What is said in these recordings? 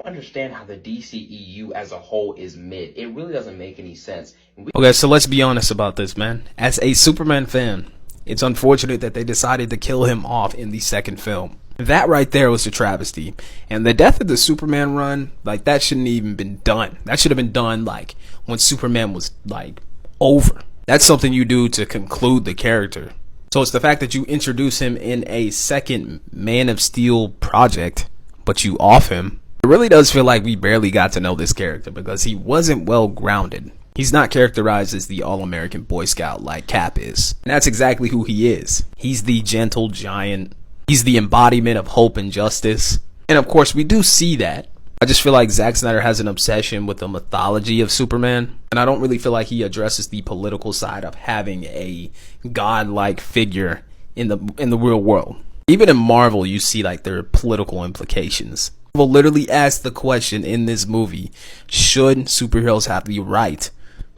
don't understand how the DCEU as a whole is mid. It really doesn't make any sense. Okay, so let's be honest about this, man. As a Superman fan, it's unfortunate that they decided to kill him off in the second film. That right there was a travesty. And the death of the Superman run, like, that shouldn't even been done. That should have been done, like, when Superman was, like, over. That's something you do to conclude the character. So it's the fact that you introduce him in a second Man of Steel project, but you off him. It really does feel like we barely got to know this character because he wasn't well grounded. He's not characterized as the all-American Boy Scout like Cap is. And that's exactly who he is. He's the gentle giant. He's the embodiment of hope and justice. And of course, we do see that. I just feel like Zack Snyder has an obsession with the mythology of Superman. And I don't really feel like he addresses the political side of having a godlike figure in the real world. Even in Marvel, you see like their political implications. Will literally ask the question in this movie, should superheroes have the right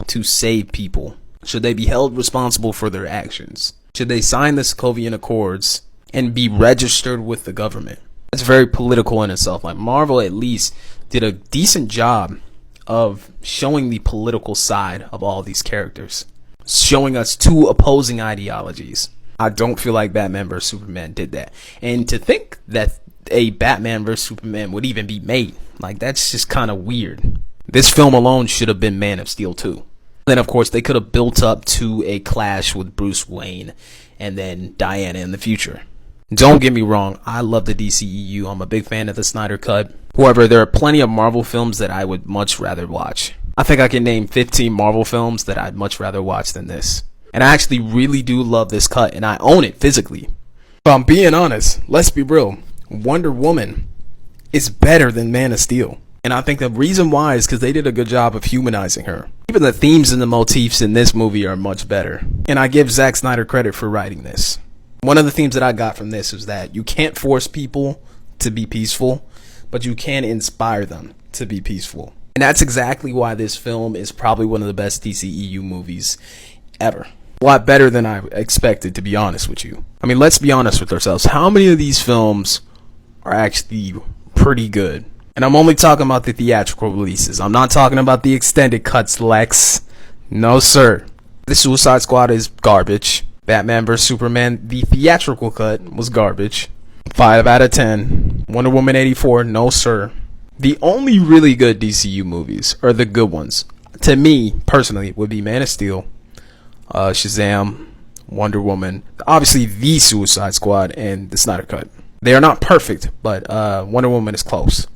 to save people? Should they be held responsible for their actions? Should they sign the Sokovian Accords and be registered with the government? That's very political in itself. Like, Marvel at least did a decent job of showing the political side of all these characters, showing us two opposing ideologies. I don't feel like Batman vs Superman did that. And to think that a Batman vs Superman would even be made, like, that's just kind of weird. This film alone should have been Man of Steel 2. Then of course they could have built up to a clash with Bruce Wayne and then Diana in the future. Don't get me wrong, I love the DCEU. I'm a big fan of the Snyder Cut. However, there are plenty of Marvel films that I would much rather watch. I think I can name 15 Marvel films that I'd much rather watch than this. And I actually really do love this cut, and I own it physically. If I'm being honest, let's be real, Wonder Woman is better than Man of Steel. And I think the reason why is because they did a good job of humanizing her. Even the themes and the motifs in this movie are much better. And I give Zack Snyder credit for writing this. One of the themes that I got from this is that you can't force people to be peaceful, but you can inspire them to be peaceful. And that's exactly why this film is probably one of the best DCEU movies ever. A lot better than I expected, to be honest with you. I mean, let's be honest with ourselves. How many of these films are actually pretty good? And I'm only talking about the theatrical releases. I'm not talking about the extended cuts, Lex. No, sir. The Suicide Squad is garbage. Batman vs Superman, the theatrical cut, was garbage. 5 out of 10. Wonder Woman 84, no, sir. The only really good DCU movies, or the good ones, to me, personally, would be Man of Steel, Shazam, Wonder Woman, obviously the Suicide Squad, and the Snyder Cut. They are not perfect, but Wonder Woman is close.